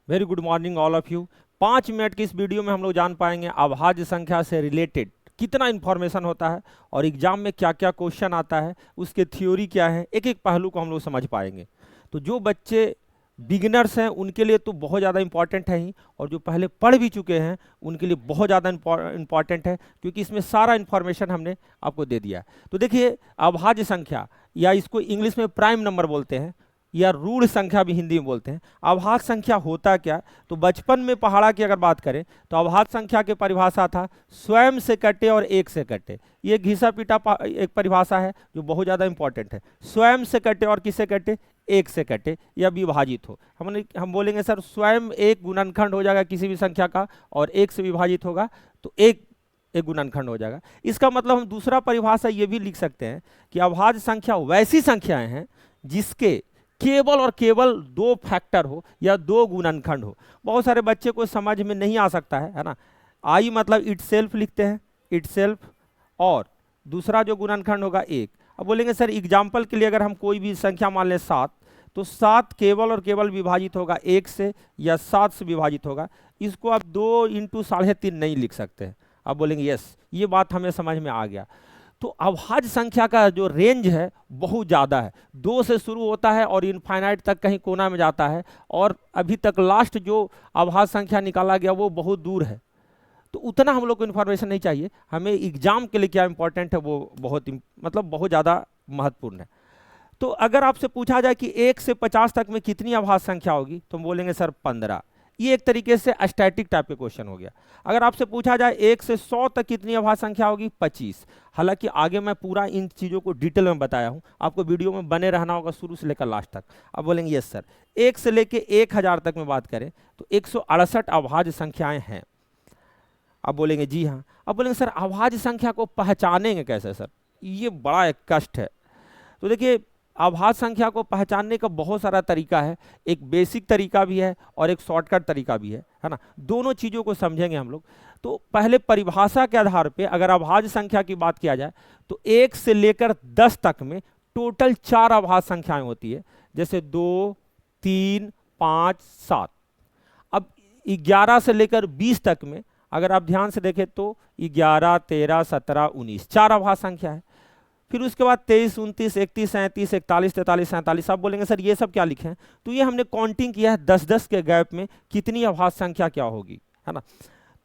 Very good morning all of you. 5 minute की इस video में हम लोग जान पाएंगे अभाज्य संख्या से रिलेटेड कितना इन्फॉर्मेशन होता है और एग्जाम में क्या क्या क्वेश्चन आता है, उसके थ्योरी क्या है, एक एक पहलू को हम लोग समझ पाएंगे। तो जो बच्चे बिगिनर्स हैं उनके लिए तो बहुत ज़्यादा इंपॉर्टेंट है ही, और जो पहले पढ़ भी चुके हैं उनके लिए बहुत ज़्यादा इंपॉर्टेंट है, क्योंकि इसमें सारा इन्फॉर्मेशन हमने आपको दे दिया है। तो देखिए, अभाज्य संख्या या इसको इंग्लिश में प्राइम नंबर बोलते हैं या रूढ़ संख्या भी हिंदी में बोलते हैं। अभाज्य संख्या होता क्या? तो बचपन में पहाड़ा की अगर बात करें तो अभाज्य संख्या की परिभाषा था स्वयं से कटे और एक से कटे। ये घिसा पीटा एक परिभाषा है जो बहुत ज़्यादा इंपॉर्टेंट है। स्वयं से कटे और किससे कटे? एक से कटे या विभाजित हो। हम बोलेंगे सर स्वयं एक गुणनखंड हो जाएगा किसी भी संख्या का और एक से विभाजित होगा तो एक गुणनखंड हो जाएगा। इसका मतलब हम दूसरा परिभाषा ये भी लिख सकते हैं कि अभाज्य संख्या वैसी संख्याएं हैं जिसके केवल और केवल 2 फैक्टर हो या 2 गुणनखंड हो। बहुत सारे बच्चे को समझ में नहीं आ सकता है ना। आई मतलब इटसेल्फ लिखते हैं, इटसेल्फ, और दूसरा जो गुणनखंड होगा एक। अब बोलेंगे सर एग्जाम्पल के लिए अगर हम कोई भी संख्या मान लें 7, तो 7 केवल और केवल विभाजित होगा 1 से या 7 से विभाजित होगा। इसको आप 2 × 3.5 नहीं लिख सकते हैं। आप बोलेंगे यस, ये बात हमें समझ में आ गया। तो अभाज्य संख्या का जो रेंज है बहुत ज़्यादा है, 2 से शुरू होता है और इनफाइनाइट तक कहीं कोना में जाता है, और अभी तक लास्ट जो अभाज्य संख्या निकाला गया वो बहुत दूर है। तो उतना हम लोग को इन्फॉर्मेशन नहीं चाहिए, हमें एग्जाम के लिए क्या इंपॉर्टेंट है वो बहुत ज़्यादा महत्वपूर्ण है। तो अगर आपसे पूछा जाए कि 1 से 50 तक में कितनी अभाज्य संख्या होगी तो हम बोलेंगे सर 15। ये एक तरीके से स्टैटिक टाइप के क्वेश्चन हो गया। अगर आपसे पूछा जाए 1 से 100 तक कितनी अभाज्य संख्या होगी? 25। हालांकि आगे मैं पूरा इन चीज़ों को डिटेल में बताया हूँ, आपको वीडियो में बने रहना होगा शुरू से लेकर लास्ट तक। अब बोलेंगे यस सर। 1 से लेकर 1000 तक में बात करें तो 168 अभाज्य संख्याएं हैं। अब बोलेंगे जी हाँ। अब बोलेंगे सर अभाज्य संख्या को पहचानेंगे कैसे सर? ये बड़ा एक कष्ट है। तो देखिए, अभाज्य संख्या को पहचानने का बहुत सारा तरीका है। एक बेसिक तरीका भी है और एक शॉर्टकट तरीका भी है ना। दोनों चीज़ों को समझेंगे हम लोग। तो पहले परिभाषा के आधार पे अगर अभाज्य संख्या की बात किया जाए तो 1 से लेकर 10 तक में टोटल 4 अभाज्य संख्याएं होती है, जैसे 2, 3, 5, 7। अब 11 से लेकर 20 तक में अगर आप ध्यान से देखें तो 11, 13, 17, 19 4 अभाज्य संख्या है। फिर उसके बाद 23, 29, 31, 37, 41, 43, 47। आप बोलेंगे सर ये सब क्या लिखे हैं? तो ये हमने काउंटिंग किया है 10-10 के गैप में कितनी अभाज्य संख्या क्या होगी, है ना।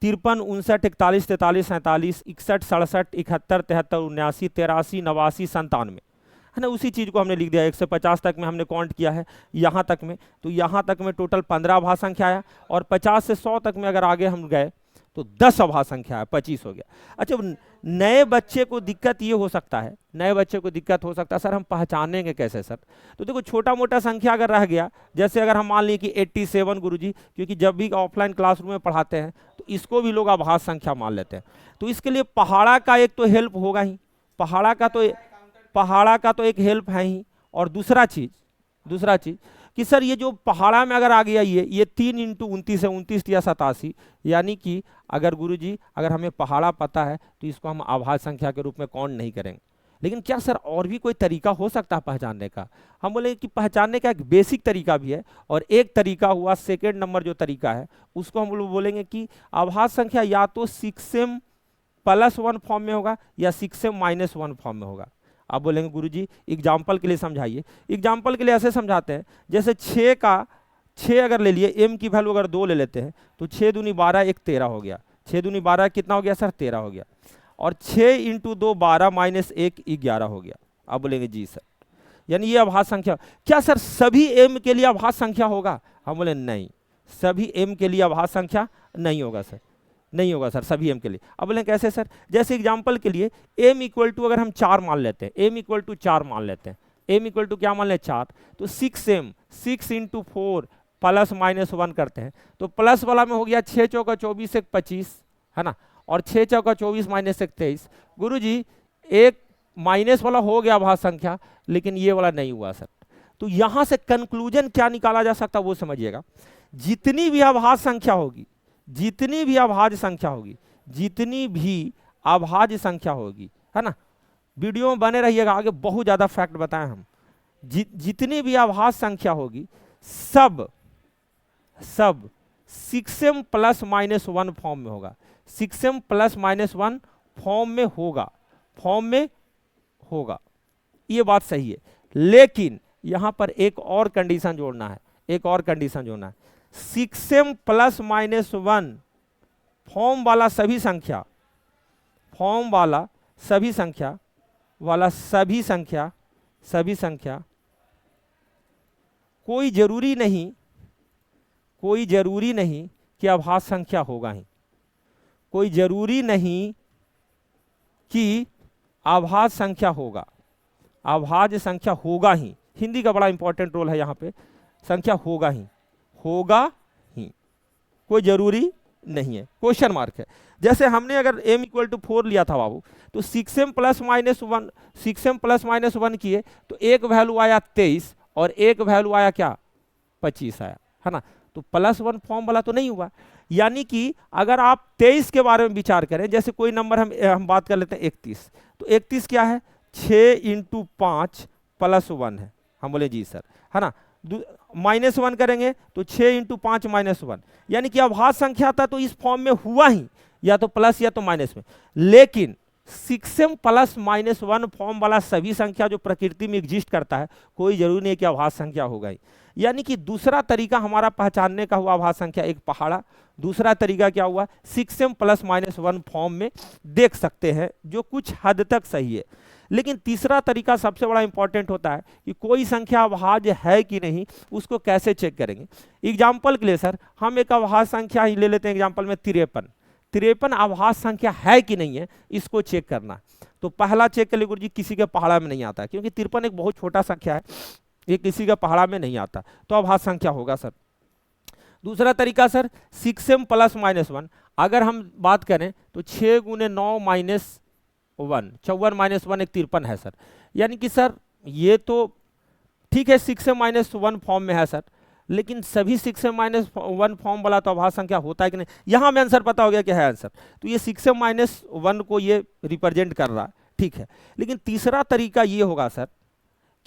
53, 59, 41, 43, 47, 61, 67, 71, 73, 79, 83, 89, 97, है ना। उसी चीज़ को हमने लिख दिया। 1 से 50 तक में हमने काउंट किया है यहाँ तक में, तो यहाँ तक में टोटल 15 अभाज्य संख्या आया, और 50 से 100 तक में अगर आगे हम गए तो 10 अभाज्य संख्या है, 25 हो गया। अच्छा, नए बच्चे को दिक्कत ये हो सकता है, सर हम पहचानेंगे कैसे सर? तो देखो, छोटा मोटा संख्या अगर रह गया, जैसे अगर हम मान लें कि 87 गुरुजी, क्योंकि जब भी ऑफलाइन क्लासरूम में पढ़ाते हैं तो इसको भी लोग अभाज्य संख्या मान लेते हैं। तो इसके लिए पहाड़ा का एक तो हेल्प होगा ही, पहाड़ा का तो एक हेल्प है ही। और दूसरा चीज कि सर ये जो पहाड़ा में अगर आ गया ये 3 × 29 है, 29 या 87, यानी कि अगर गुरुजी अगर हमें पहाड़ा पता है तो इसको हम अभाज्य संख्या के रूप में काउंट नहीं करेंगे। लेकिन क्या सर और भी कोई तरीका हो सकता है पहचानने का? हम बोले कि पहचानने का एक बेसिक तरीका भी है, और एक तरीका हुआ सेकेंड नंबर जो तरीका है उसको हम लोग बोलेंगे कि अभाज्य संख्या या तो 6m + 1 फॉर्म में होगा या 6m - 1 फॉर्म में होगा। आप बोलेंगे गुरुजी एग्जाम्पल के लिए समझाइए। एग्जाम्पल के लिए ऐसे समझाते हैं, जैसे 6 अगर ले लिए, m की वैल्यू अगर 2 ले लेते हैं तो 6 दूनी 12, 1 13 हो गया। 6 दूनी 12 कितना हो गया सर? 13 हो गया। और 6 × 2 12 - 1 11 हो गया। आप बोलेंगे जी सर, यानी ये अभाज्य संख्या। क्या सर सभी m के लिए अभाज्य संख्या होगा? हम बोले नहीं, सभी m के लिए अभाज्य संख्या नहीं होगा सर, नहीं होगा सर सभी m के लिए। अब बोले कैसे सर? जैसे एग्जाम्पल के लिए m = अगर हम 4 मान लेते हैं, m = 4 मान लेते हैं, m = क्या मान लें? 4, तो 6m 6 × 4 + -1 करते हैं तो प्लस वाला में हो गया 6 चौका 24, 1 25, है ना, और 6 चौका 24 - 1 23। गुरुजी एक माइनस वाला हो गया अभाज्य संख्या, लेकिन ये वाला नहीं हुआ सर। तो यहां से कंक्लूजन क्या निकाला जा सकता है वो समझिएगा। जितनी भी अभाज्य संख्या होगी, है ना, वीडियो में बने रहिएगा, आगे बहुत ज्यादा फैक्ट बताएं हम। जितनी भी अभाज्य संख्या होगी सब 6m प्लस माइनस 1 फॉर्म में होगा, 6m प्लस माइनस 1 फॉर्म में होगा, ये बात सही है। लेकिन यहां पर एक और कंडीशन जोड़ना है, 6m प्लस माइनस 1 फॉर्म वाला सभी संख्या कोई जरूरी नहीं कि अभाज्य संख्या होगा ही, कोई जरूरी नहीं कि अभाज्य संख्या होगा ही। हिंदी का बड़ा इंपॉर्टेंट रोल है यहाँ पे, संख्या होगा ही, कोई जरूरी नहीं है, क्वेश्चन मार्क है। जैसे हमने अगर m इक्वल टू 4 लिया था बाबू, तो 6m प्लस माइनस 1 किए तो एक वैल्यू आया 23 और एक वैल्यू आया क्या 25 आया, है ना। तो +1 फॉर्म वाला तो नहीं हुआ। यानी कि अगर आप 23 के बारे में विचार करें, जैसे कोई नंबर हम बात कर लेते हैं 31, तो 31 क्या है 6 × 5 + 1 है, हम बोले जी सर, है ना। -1 करेंगे तो 6 × 5 -1, यानी कि अभाज्य संख्या था तो इस फॉर्म में हुआ ही, या तो प्लस या तो माइनस में। लेकिन 6m प्लस माइनस 1 फॉर्म वाला सभी संख्या जो प्रकृति में एग्जिस्ट करता है, कोई जरूरी नहीं कि अभाज्य संख्या होगा ही। यानी कि दूसरा तरीका हमारा पहचानने का हुआ अभाज्य संख्या, एक पहाड़ा। दूसरा तरीका क्या हुआ, 6m प्लस माइनस 1 फॉर्म में देख सकते हैं, जो कुछ हद तक सही है। लेकिन तीसरा तरीका सबसे बड़ा इंपॉर्टेंट होता है कि कोई संख्या अभाज्य है कि नहीं, उसको कैसे चेक करेंगे। एग्जाम्पल के लिए सर हम एक अभाज्य संख्या ही ले लेते हैं, एग्जाम्पल में 53 अभाज्य संख्या है कि नहीं है, इसको चेक करना। तो पहला चेक के लिए गुरुजी किसी के पहाड़ा में नहीं आता है, क्योंकि 53 एक बहुत छोटा संख्या है, ये किसी का पहाड़ा में नहीं आता, तो अभाज्य संख्या होगा सर। दूसरा तरीका सर 6m प्लस माइनस 1, अगर हम बात करें तो 6 × 9 - 1 54 - 1 एक 53 है सर। यानी कि सर ये तो ठीक है 6m - 1 फॉर्म में है सर, लेकिन सभी 6m - 1 फॉर्म वाला तो अभाज्य संख्या होता है कि नहीं। यहाँ हमें आंसर पता हो गया कि है आंसर, तो ये 6m - 1 को ये रिप्रेजेंट कर रहा है, ठीक है। लेकिन तीसरा तरीका ये होगा सर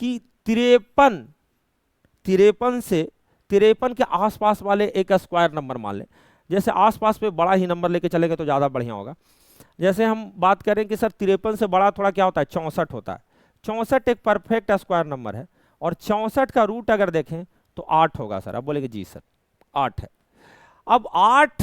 कि 53 के आसपास वाले एक स्क्वायर नंबर मान लें। जैसे आसपास पे बड़ा ही नंबर लेके चलेंगे तो ज़्यादा बढ़िया होगा। जैसे हम बात करें कि सर 53 से बड़ा थोड़ा क्या होता है 64 होता है। 64 एक परफेक्ट स्क्वायर नंबर है, और 64 का रूट अगर देखें तो 8 होगा सर। अब बोलेंगे जी सर 8 है। अब 8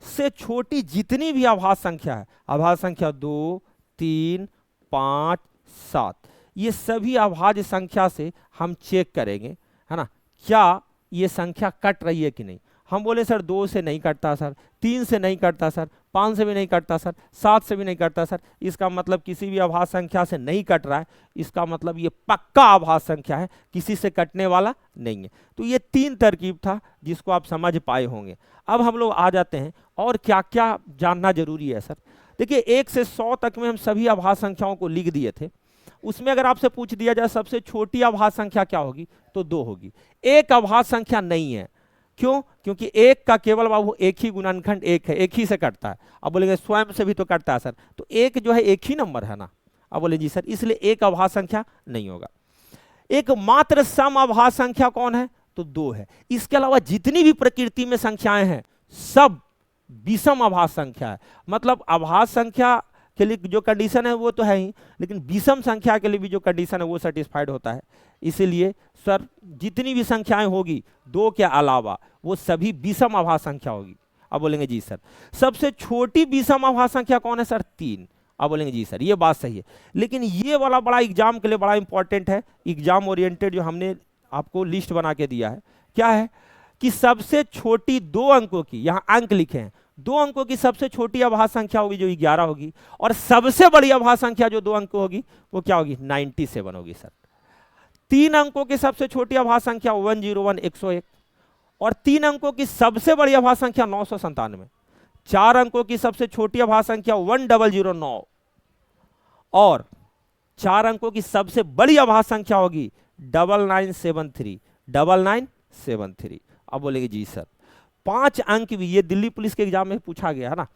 से छोटी जितनी भी अभाज्य संख्या है, अभाज्य संख्या 2, 3, 5, 7, ये सभी अभाज्य संख्या से हम चेक करेंगे, है ना, क्या ये संख्या कट रही है कि नहीं। हम बोले सर 2 से नहीं कटता सर, 3 से नहीं कटता सर, 5 से भी नहीं कटता सर, 7 से भी नहीं कटता सर, इसका मतलब किसी भी अभाज्य संख्या से नहीं कट रहा है, इसका मतलब ये पक्का अभाज्य संख्या है, किसी से कटने वाला नहीं है। तो ये 3 तरकीब था जिसको आप समझ पाए होंगे। अब हम लोग आ जाते हैं और क्या क्या जानना जरूरी है सर। देखिए 1 से 100 तक में हम सभी अभाज्य संख्याओं को लिख दिए थे। उसमें अगर आपसे पूछ दिया जाए सबसे छोटी अभाज्य संख्या क्या होगी, तो 2 होगी। एक अभाज्य संख्या नहीं है, क्यों, क्योंकि एक का केवल बाबू एक ही गुणनखंड 1 है, एक ही से कटता है। अब बोलेंगे स्वयं से भी तो कटता है सर, तो एक जो है एक ही नंबर है ना। अब बोले जी सर, इसलिए एक अभाज्य संख्या नहीं होगा। एक मात्र सम अभाज्य संख्या कौन है, तो 2 है। इसके अलावा जितनी भी प्रकृति में संख्याएं हैं सब विषम अभाज्य संख्या है। मतलब अभाज्य संख्या के लिए जो कंडीशन है वो तो है ही, लेकिन विषम संख्या के लिए भी जो कंडीशन है वो सेटिस्फाइड होता है। इसीलिए सर जितनी भी संख्याएं होगी 2 के अलावा वो सभी विषम अभाज्य संख्या होगी। अब बोलेंगे जी सर सबसे छोटी विषम अभाज्य संख्या कौन है सर, 3। अब बोलेंगे जी सर ये बात सही है, लेकिन ये वाला बड़ा एग्जाम के लिए बड़ा इंपॉर्टेंट है, एग्जाम ओरिएंटेड जो हमने आपको लिस्ट बना के दिया है। क्या है कि सबसे छोटी 2 अंकों की, यहाँ अंक लिखे हैं, 2 अंकों की सबसे छोटी अभाज्य संख्या होगी जो 11 होगी, और सबसे बड़ी अभाज्य संख्या जो 2 अंक होगी वो क्या होगी 97 होगी सर। 3 अंकों की सबसे छोटी अभाज्य संख्या 101 101, और 3 अंकों की सबसे बड़ी अभाज्य संख्या 997। 4 अंकों की सबसे छोटी अभाज्य संख्या 1009, और 4 अंकों की सबसे बड़ी अभाज्य संख्या होगी 9973। अब बोलेंगे जी सर 5 अंक भी, ये दिल्ली पुलिस के एग्जाम में पूछा गया है ना।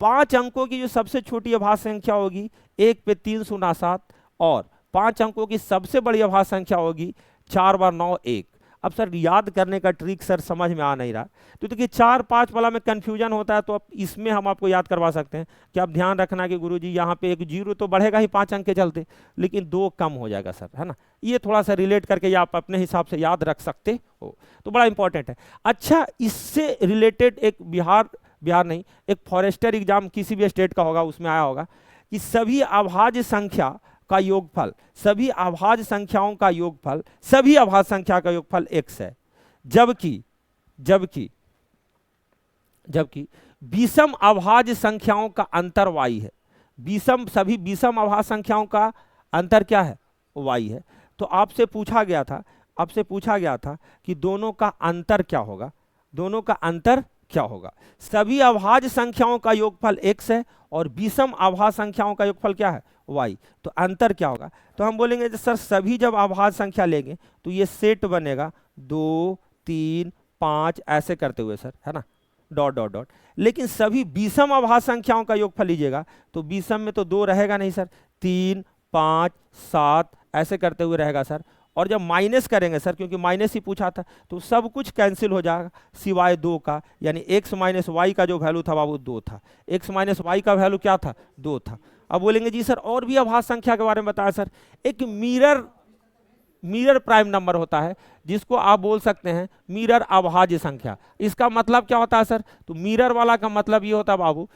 5 अंकों की जो सबसे छोटी अभाज्य संख्या होगी 1 पे 3 शून्य 7, और 5 अंकों की सबसे बड़ी अभाज्य संख्या होगी 4 बार 9 1। अब सर याद करने का ट्रिक सर समझ में आ नहीं रहा, तो देखिए 4 5 वाला में कन्फ्यूजन होता है, तो अब इसमें हम आपको याद करवा सकते हैं कि आप ध्यान रखना कि गुरुजी यहाँ पे एक 0 तो बढ़ेगा ही 5 अंक के चलते, लेकिन 2 कम हो जाएगा सर, है ना। ये थोड़ा सा रिलेट करके आप अपने हिसाब से याद रख सकते हो, तो बड़ा इंपॉर्टेंट है। अच्छा, इससे रिलेटेड एक बिहार नहीं, एक फॉरेस्टर एग्जाम किसी भी स्टेट का होगा, उसमें आया होगा कि सभी अभाज्य संख्या का योगफल, सभी अभाज्य संख्याओं का योगफल, सभी अभाज्य संख्या का योगफल x है, जबकि विषम अभाज्य संख्याओं का अंतर y है। सभी विषम अभाज्य संख्याओं का अंतर क्या है? y है। तो आपसे पूछा गया था कि दोनों का अंतर क्या होगा, दोनों का अंतर क्या होगा? सभी अभाज्य संख्याओं का योगफल x है और विषम अभाज्य संख्याओं का योगफल क्या है? y। तो अंतर क्या होगा? तो हम बोलेंगे सर सभी जब अभाज्य संख्या लेंगे तो ये सेट बनेगा 2 3 5 ऐसे करते हुए सर, है ना, डॉट डॉट डॉट। लेकिन सभी विषम अभाज्य संख्याओं का योगफल लीजिएगा तो विषम में तो 2 रहेगा नहीं सर, 3 5 7 ऐसे करते हुए रहेगा सर। और जब माइनस करेंगे सर, क्योंकि माइनस ही पूछा था, तो सब कुछ कैंसिल हो जाएगा सिवाय 2 का, यानी x माइनस वाई का जो वैल्यू था वो 2 था, x माइनस वाई का वैल्यू क्या था? 2 था। अब बोलेंगे जी सर और भी अभाज्य संख्या के बारे में बताया सर। एक मिरर प्राइम नंबर होता है जिसको आप बोल सकते हैं मिरर अभाज्य संख्या। इसका मतलब क्या होता है सर? तो मिरर वाला का मतलब ये होता है बाबू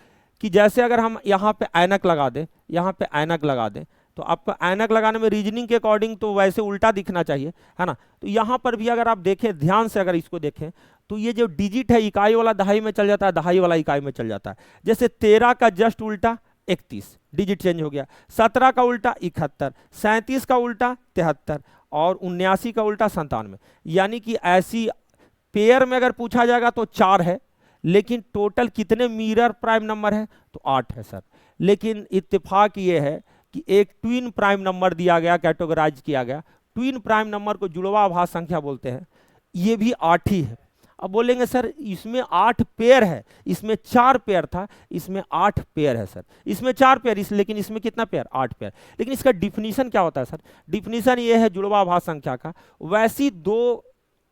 कि जैसे अगर हम यहाँ पे ऐनक लगा दें, यहाँ पे ऐनक लगा दें, तो आपको ऐनक लगाने में रीजनिंग के अकॉर्डिंग तो वैसे उल्टा दिखना चाहिए, है ना। तो यहाँ पर भी अगर आप देखें ध्यान से, अगर इसको देखें तो ये जो डिजिट है इकाई वाला दहाई में चल जाता है, दहाई वाला इकाई में चल जाता है। जैसे 13 का जस्ट उल्टा 31, डिजिट चेंज हो गया। 17 का उल्टा 71, 37 का उल्टा 73 और 79 का उल्टा 97। यानी कि ऐसी पेयर में अगर पूछा जाएगा तो 4 है, लेकिन टोटल कितने मिरर प्राइम नंबर है? तो 8 है सर। लेकिन इत्तेफाक ये है कि एक ट्विन प्राइम नंबर दिया गया, कैटेगराइज किया गया। ट्विन प्राइम नंबर को जुड़वा अभाज्य संख्या बोलते हैं, ये भी 8 ही है। अब बोलेंगे सर इसमें 8 पेयर है, इसमें 4 पेयर था, इसमें 8 पेयर है सर। इसमें 4 पेयर, लेकिन इसमें कितना पेयर? 8 पेयर। लेकिन इसका डिफिनीशन क्या होता है सर? डिफिनीशन ये है जुड़वा अभाज्य संख्या का, वैसी 2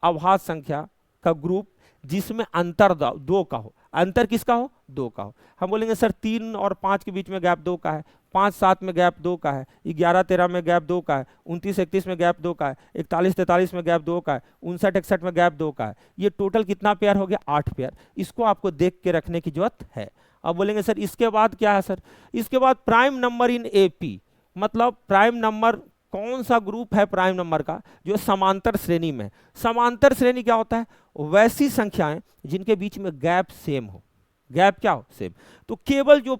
अभाज्य संख्या का ग्रुप जिसमें अंतर 2 का हो। अंतर किसका हो? 2 का हो। हम बोलेंगे सर 3 और 5 के बीच में गैप 2 का है, 5 7 में गैप 2 का है, 11 13 में गैप 2 का है, 29 31 में गैप 2 का है, 41 43 में गैप 2 का है, 59 61 में गैप 2 का है। ये टोटल कितना पेयर हो गया? 8 पेयर। इसको आपको देख के रखने की जरूरत है। अब बोलेंगे सर इसके बाद क्या है सर? इसके बाद प्राइम नंबर इन एपी, मतलब प्राइम नंबर कौन सा ग्रुप है प्राइम नंबर का जो समांतर श्रेणी में है। समांतर श्रेणी क्या होता है? वैसी संख्याएं जिनके बीच में गैप सेम हो। गैप क्या हो? सेम। तो केवल जो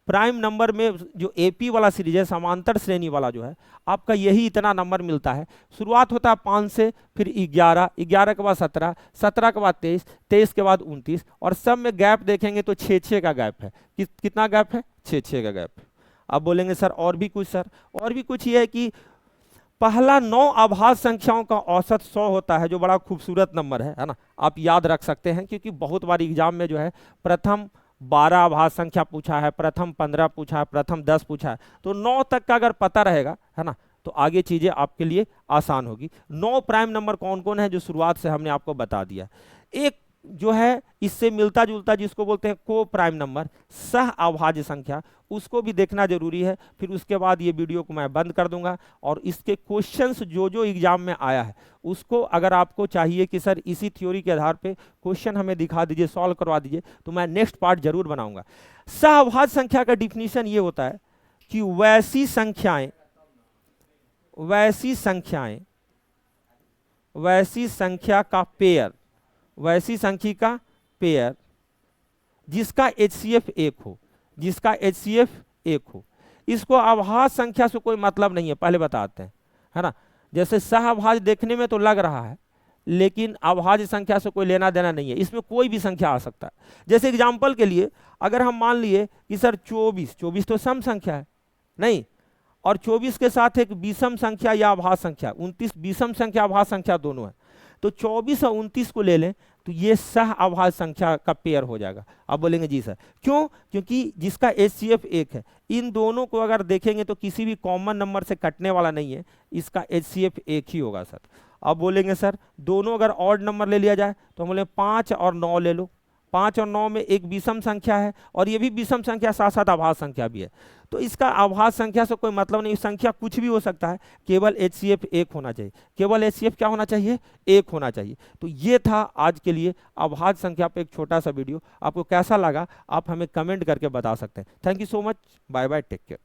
प्राइम नंबर में जो एपी वाला सीरीज है, समांतर श्रेणी वाला जो है, आपका यही इतना नंबर मिलता है। शुरुआत होता है 5 से, फिर 11, 11 के बाद 17, 17 के बाद 23, 23 के बाद 29, और सब में गैप देखेंगे तो 6-6 का गैप है। कितना गैप है? 6-6 का गैप। अब बोलेंगे सर और भी कुछ सर, और भी कुछ ये है कि पहला 9 अभाज्य संख्याओं का औसत 100 होता है, जो बड़ा खूबसूरत नंबर है ना। आप याद रख सकते हैं क्योंकि बहुत बार एग्जाम में जो है प्रथम 12 अभाज्य संख्या पूछा है, प्रथम 15 पूछा है, प्रथम 10 पूछा है। तो 9 तक का अगर पता रहेगा, है ना, तो आगे चीजें आपके लिए आसान होगी। 9 प्राइम नंबर कौन कौन है जो शुरुआत से हमने आपको बता दिया। एक जो है इससे मिलता जुलता जिसको बोलते हैं को प्राइम नंबर, सह अभाज्य संख्या, उसको भी देखना जरूरी है। फिर उसके बाद ये वीडियो को मैं बंद कर दूंगा और इसके क्वेश्चंस जो एग्जाम में आया है उसको अगर आपको चाहिए कि सर इसी थ्योरी के आधार पे क्वेश्चन हमें दिखा दीजिए, सॉल्व करवा दीजिए, तो मैं नेक्स्ट पार्ट जरूर बनाऊंगा। सह अभाज्य संख्या का डिफिनीशन ये होता है कि वैसी संख्या का पेयर, वैसी संख्या का पेयर जिसका HCF 1 हो, जिसका HCF 1 हो। इसको अभाज्य संख्या से कोई मतलब नहीं है, पहले बताते हैं, है ना। जैसे सहअभाज्य देखने में तो लग रहा है, लेकिन अभाज्य संख्या से कोई लेना देना नहीं है, इसमें कोई भी संख्या आ सकता है। जैसे एग्जाम्पल के लिए अगर हम मान लिए कि सर 24 तो सम संख्या है नहीं, और 24 के साथ एक विषम संख्या या अभाज्य संख्या 29, विषम संख्या अभाज्य संख्या दोनों है, तो 24 और 29 को ले लें तो ये सह अभाज्य संख्या का पेयर हो जाएगा। अब बोलेंगे जी सर क्यों? क्योंकि जिसका HCF 1 है, इन दोनों को अगर देखेंगे तो किसी भी कॉमन नंबर से कटने वाला नहीं है, इसका HCF 1 ही होगा सर। अब बोलेंगे सर दोनों अगर ऑड नंबर ले लिया जाए तो हम बोले 5 और 9 ले लो। 5 और 9 में एक विषम संख्या है और ये भी विषम संख्या साथ साथ आभाज्य संख्या भी है, तो इसका आभाज्य संख्या से कोई मतलब नहीं, संख्या कुछ भी हो सकता है, केवल HCF 1 होना चाहिए, केवल HCF क्या होना चाहिए, 1 होना चाहिए। तो ये था आज के लिए आभाज्य संख्या पे एक छोटा सा वीडियो। आपको कैसा लगा आप हमें कमेंट करके बता सकते हैं। Thank you so much, bye bye, take care.